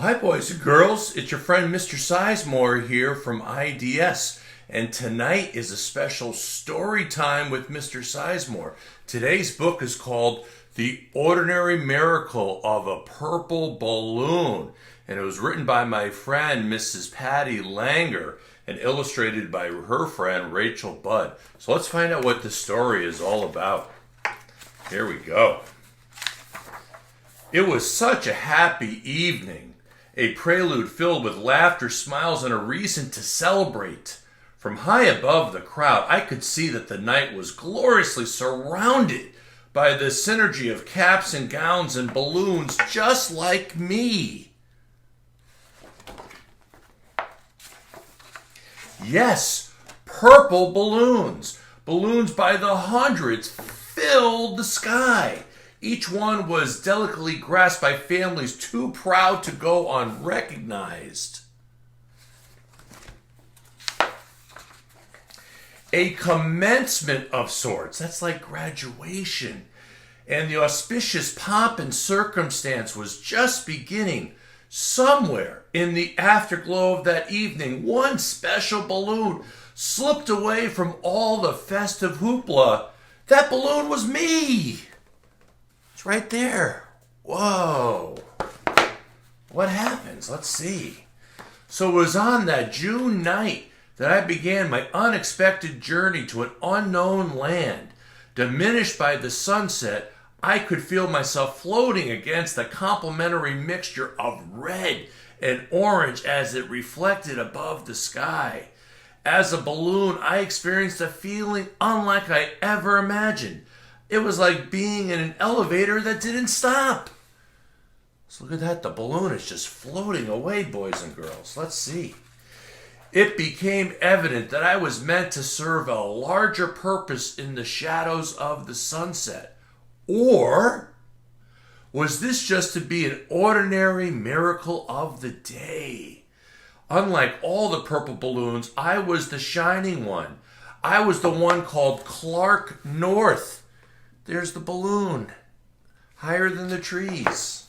Hi, boys and girls. It's your friend Mr. Sizemore here from IDS. And tonight is a special story time with Mr. Sizemore. Today's book is called The Ordinary Miracle of a Purple Balloon. And it was written by my friend Mrs. Patty Langer and illustrated by her friend Rachael Budd. So let's find out what the story is all about. Here we go. It was such a happy evening. A prelude filled with laughter, smiles, and a reason to celebrate. From high above the crowd, I could see that the night was gloriously surrounded by the synergy of caps and gowns and balloons just like me. Yes, purple balloons. Balloons by the hundreds filled the sky. Each one was delicately grasped by families too proud to go unrecognized. A commencement of sorts, that's like graduation, and the auspicious pomp and circumstance was just beginning. Somewhere in the afterglow of that evening, one special balloon slipped away from all the festive hoopla. That balloon was me! It's right there. Whoa. What happens? Let's see. So it was on that June night that I began my unexpected journey to an unknown land. Diminished by the sunset, I could feel myself floating against the complementary mixture of red and orange as it reflected above the sky. As a balloon, I experienced a feeling unlike I ever imagined. It was like being in an elevator that didn't stop. So look at that. The balloon is just floating away, boys and girls. Let's see. It became evident that I was meant to serve a larger purpose in the shadows of the sunset. Or was this just to be an ordinary miracle of the day? Unlike all the purple balloons, I was the shining one. I was the one called Clark North. There's the balloon, higher than the trees.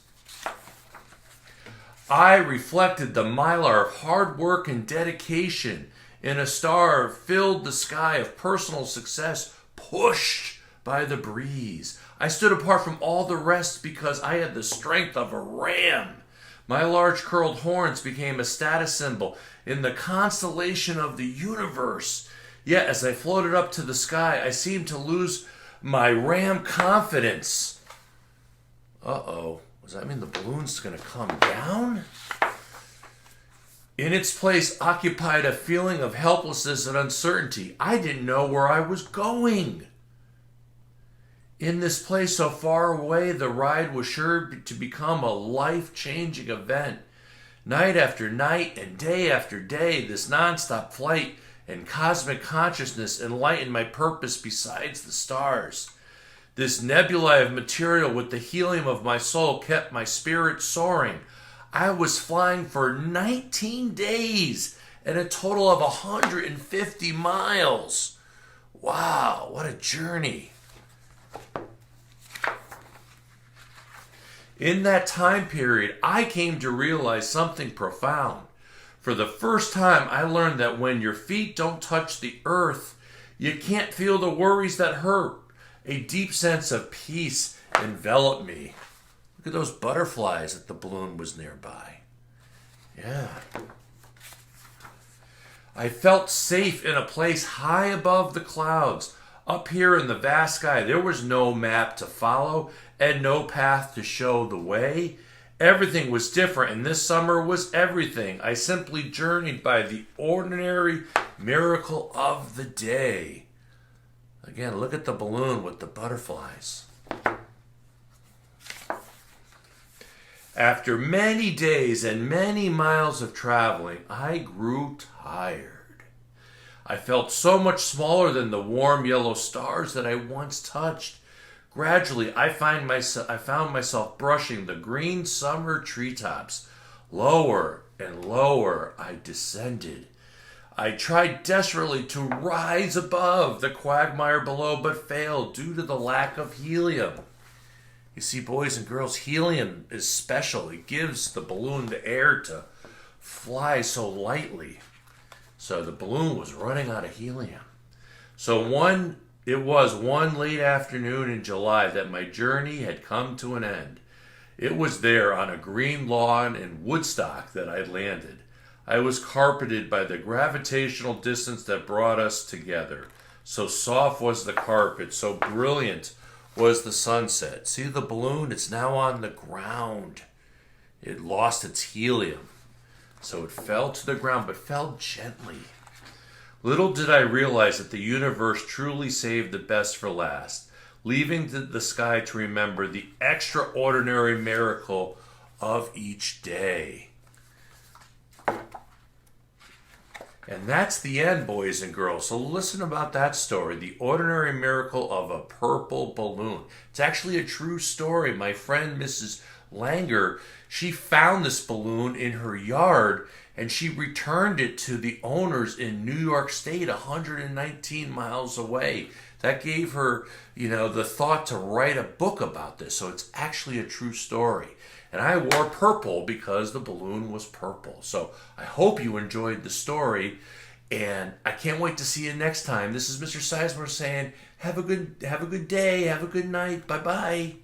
I reflected the mylar of hard work and dedication in a star filled the sky of personal success pushed by the breeze. I stood apart from all the rest because I had the strength of a ram. My large curled horns became a status symbol in the constellation of the universe. Yet as I floated up to the sky, I seemed to lose my ram confidence. Uh-oh. Does that mean the balloon's going to come down? In its place occupied a feeling of helplessness and uncertainty. I didn't know where I was going. In this place so far away, the ride was sure to become a life-changing event. Night after night and day after day, this nonstop flight and cosmic consciousness enlightened my purpose besides the stars. This nebulae of material with the helium of my soul kept my spirit soaring. I was flying for 19 days and a total of 150 miles. Wow, what a journey. In that time period, I came to realize something profound. For the first time, I learned that when your feet don't touch the earth, you can't feel the worries that hurt. A deep sense of peace enveloped me. Look at those butterflies that the balloon was nearby. Yeah. I felt safe in a place high above the clouds. Up here in the vast sky, there was no map to follow and no path to show the way. Everything was different, and this summer was everything. I simply journeyed by the ordinary miracle of the day. Again, look at the balloon with the butterflies. After many days and many miles of traveling, I grew tired. I felt so much smaller than the warm yellow stars that I once touched. Gradually, I found myself brushing the green summer treetops. Lower and lower I descended. I tried desperately to rise above the quagmire below, but failed due to the lack of helium. You see, boys and girls, helium is special. It gives the balloon the air to fly so lightly. So the balloon was running out of helium. So it was one late afternoon in July that my journey had come to an end. It was there on a green lawn in Woodstock that I landed. I was carpeted by the gravitational distance that brought us together. So soft was the carpet, so brilliant was the sunset. See the balloon? It's now on the ground. It lost its helium. So it fell to the ground, but fell gently. Little did I realize that the universe truly saved the best for last, leaving the sky to remember the extraordinary miracle of each day. And that's the end, boys and girls. So listen about that story, the ordinary miracle of a purple balloon. It's actually a true story. My friend, Mrs. Langer, she found this balloon in her yard, and she returned it to the owners in New York State, 119 miles away. That gave her, the thought to write a book about this. So it's actually a true story. And I wore purple because the balloon was purple. So I hope you enjoyed the story, and I can't wait to see you next time. This is Mr. Sizemore saying, have a good day, have a good night, bye-bye.